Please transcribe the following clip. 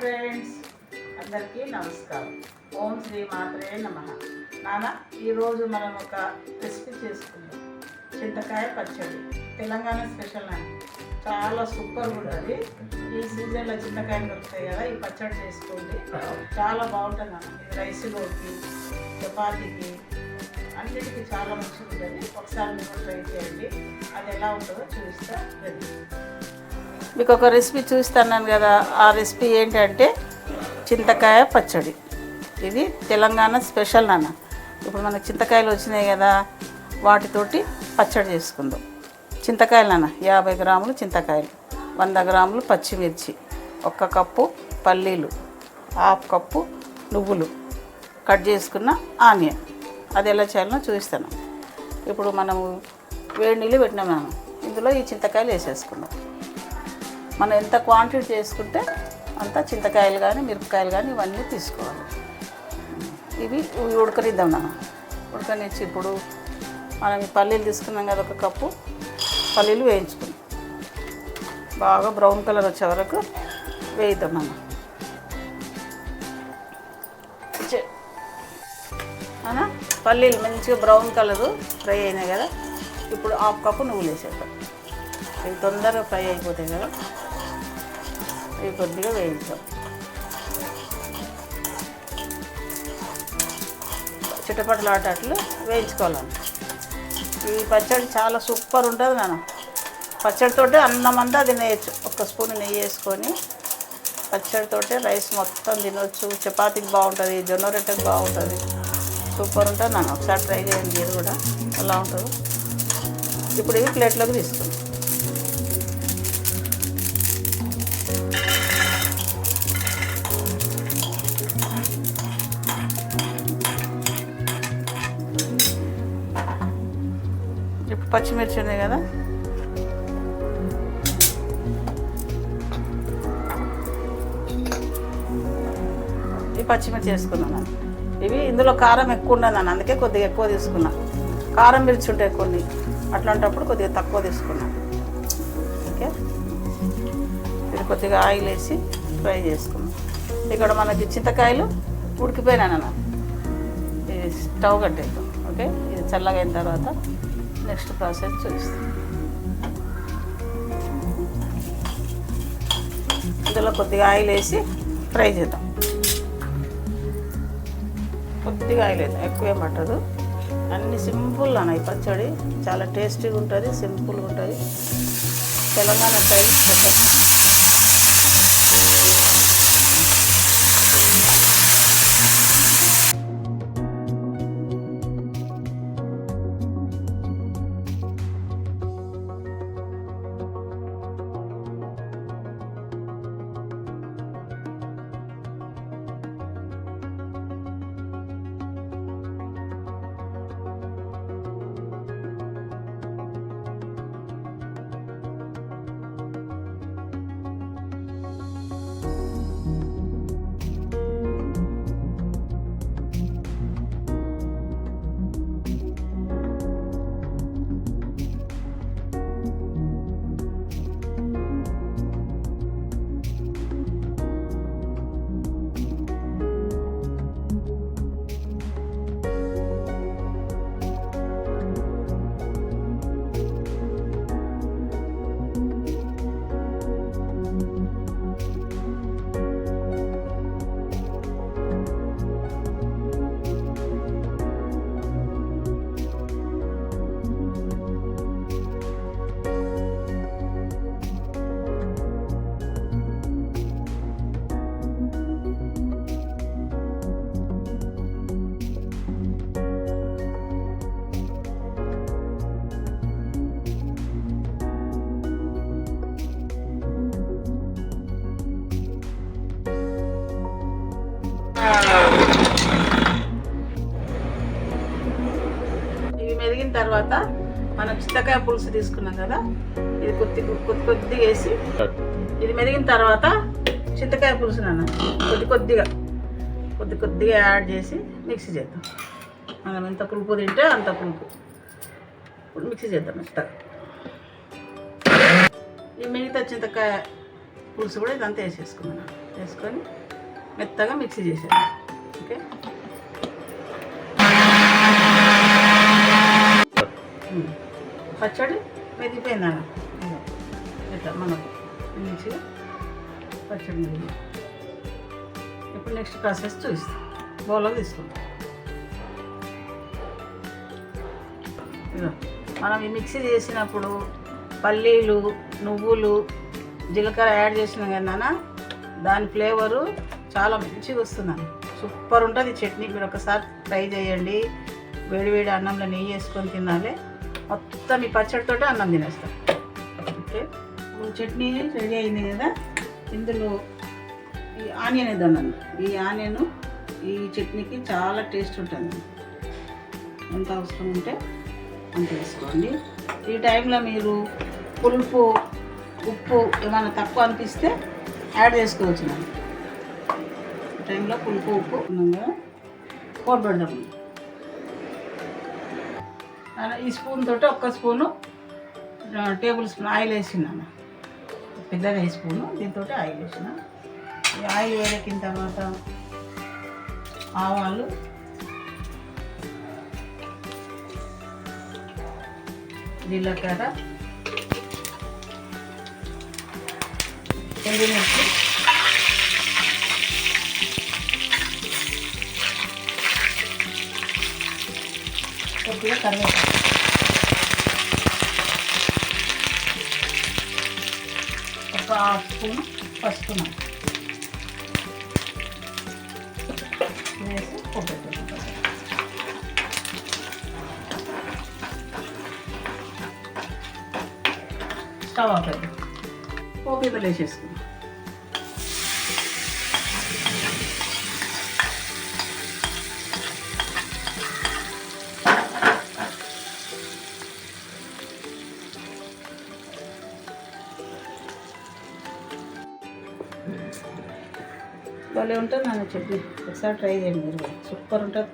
Friends, అందరికీ నమస్కారం. ఓం శ్రీ మాత్రే నమః. నాన్న, ఈరోజు మనం ఒక రెసిపీ చేసుకుందాం. చింతకాయ పచ్చడి, తెలంగాణ స్పెషల్ నాన్న. చాలా సూపర్గా ఉంటుంది. ఈ సీజన్లో చింతకాయలు దొరుకుతాయి కదా, ఈ పచ్చడి చేసుకోండి. చాలా బాగుంటుంది నాన్న. ఇది రైస్లోకి, చపాతీకి, అన్నిటికీ చాలా మంచిగా ఉంటుంది. ఒకసారి మీరు ట్రై చేయండి. అది ఎలా ఉంటుందో చూపిస్తా. మీకు ఒక రెసిపీ చూస్తున్నాను కదా, ఆ రెసిపీ ఏంటంటే చింతకాయ పచ్చడి. ఇది తెలంగాణ స్పెషల్ నాన్న. ఇప్పుడు మనకు చింతకాయలు వచ్చినాయి కదా, వాటితోటి పచ్చడి చేసుకుందాం. చింతకాయలు నాన్న 50 గ్రాములు చింతకాయలు, 100 గ్రాములు పచ్చిమిర్చి, 1 కప్పు పల్లీలు, 1/2 కప్పు నువ్వులు, కట్ చేసుకున్న ఆనియన్. అది ఎలా చేయాలో చూపిస్తాను. ఇప్పుడు మనము వేడి నీళ్ళు పెట్టినాం నాన్న, ఇందులో ఈ చింతకాయలు వేసేసుకుందాం. మనం ఎంత క్వాంటిటీ చేసుకుంటే అంత చింతకాయలు కానీ మిరపకాయలు కానీ ఇవన్నీ తీసుకోవాలి. ఇవి ఉడకనిద్దాం నాన్న. ఉడకనిచ్చి ఇప్పుడు మనం ఈ పల్లీలు తీసుకున్నాం కదా, 1 కప్పు పల్లీలు వేయించుకున్నాం. బాగా బ్రౌన్ కలర్ వచ్చే వరకు వేయిద్దాం నాన్న. అన్నా పల్లీలు మంచిగా బ్రౌన్ కలరు ఫ్రై అయినాయి కదా, ఇప్పుడు 1/2 కప్పు నువ్వులు వేసేద్దాం. ఇవి తొందరగా ఫ్రై అయిపోతాయి కదా, ఇవి కొద్దిగా వేయించాం. చిటపటలాటట్లు వేయించుకోవాలన్న. ఈ పచ్చడి చాలా సూపర్ ఉంటుంది నాన్న. పచ్చడితోటే అన్నం అంతా తినేయచ్చు. 1 స్పూన్ నెయ్యి వేసుకొని పచ్చడితోటే రైస్ మొత్తం తినవచ్చు. చపాతీకి బాగుంటుంది, జొన్న రొట్టెకి బాగుంటుంది. సూపర్ ఉంటుంది నాన్న. ఒకసారి ట్రై చేయండి మీరు కూడా, అలా ఉంటుంది. ఇప్పుడు ఇవి ప్లేట్లోకి తీసుకుందాం. ఇప్పుడు పచ్చిమిర్చి ఉన్నాయి కదా, ఈ పచ్చిమిర్చి వేసుకున్నాను. ఇవి ఇందులో కారం ఎక్కువ ఉండదు, అందుకే కొద్దిగా ఎక్కువ తీసుకున్నా. కారం మిర్చి ఉంటాయి కొన్ని, అట్లాంటప్పుడు కొద్దిగా తక్కువ తీసుకున్నాను. ఓకే, ఇది కొద్దిగా ఆయిల్ వేసి ఫ్రై చేసుకున్నాం. ఇక్కడ మనకి చింతకాయలు ఉడికిపోయినా నాన్న, ఇది స్టవ్ కట్టేద్దాం. ఓకే, ఇది చల్లగా అయిన తర్వాత నెక్స్ట్ ప్రాసెస్ చూపిస్తాం. ఇందులో కొద్దిగా ఆయిల్ వేసి ఫ్రై చేద్దాం. కొద్దిగా ఆయిల్ వేద్దాం, ఎక్కువ పట్టదు. అన్నీ సింపుల్ అన్న. ఈ పచ్చడి చాలా టేస్టీగా ఉంటుంది, సింపుల్గా ఉంటుంది. Telangana style special. ఇవి మెదిగిన తర్వాత మనం చింతకాయ పులుసు తీసుకున్నాం కదా, ఇది కొద్దిగా వేసి, ఇది మెదిగిన తర్వాత చింతకాయ పులుసు నాన్న కొద్దిగా యాడ్ చేసి మిక్సీ చేద్దాం. మనం ఎంత పులుపు తింటే అంత పులుపు. ఇప్పుడు మిక్సీ చేద్దాం మెత్తగా. ఈ మిగతా చింతకాయ పులుసు కూడా ఇదంతా వేసేసుకున్నాను. వేసుకొని మెత్తగా మిక్సీ చేసేది. ఓకే, పచ్చడి మెదిపోయిందన్న ఇట్లా మనకు మంచిగా పచ్చడి మెదిగి. ఇప్పుడు నెక్స్ట్ ప్రాసెస్ చూపిస్తాం. బౌల్లోకి తీసుకుంటాం. మనం ఈ మిక్సీ చేసినప్పుడు పల్లీలు, నువ్వులు, జీలకర్ర యాడ్ చేసినాం కదా, దాని ఫ్లేవరు చాలా మంచిగా వస్తుందండి. సూపర్ ఉంటుంది చట్నీ. మీరు ఒకసారి ట్రై చేయండి. వేడివేడి అన్నంలో నెయ్యి వేసుకొని తినాలి. మొత్తం ఈ పచ్చడితోటే అన్నం తినేస్తాం. ఓకే, ఇప్పుడు చట్నీ రెడీ అయింది కదా, ఇందులో ఈ ఆనియన్ వేద్దాం. ఈ ఆనియన్ ఈ చట్నీకి చాలా టేస్ట్ ఉంటుంది. ఎంత అవసరం ఉంటే అంత వేసుకోండి. ఈ టైంలో మీరు పులుపు, ఉప్పు ఏమైనా తక్కువ అనిపిస్తే యాడ్ చేసుకోవచ్చు. మనం ఈ టైంలో పులుపు, ఉప్పు పోటు పెడదాం. ఈ స్పూన్ తోటి ఒక్క స్పూను టేబుల్ స్పూన్ ఆయిల్ వేసినాను. పెద్దగా ఈ స్పూను దీంతో ఆయిల్ వేసిన. ఈ ఆయిల్ వేడెక్కిన తర్వాత ఆవాలు, జీలకర్ర, ఎండుమిర్చి, కొద్దిగా కరివేపాకు, ఒక హాఫ్ స్పూన్ పసుపు వేసి పోపెట్టుకుంటాం. స్టవ్ ఆఫ్ అయ్యి పోపీతలు వేసేసుకుందాం. భలే ఉంటుంది నాన్న చట్నీ. ఒకసారి ట్రై చేయండి మీరు. సూపర్ ఉంటుంది.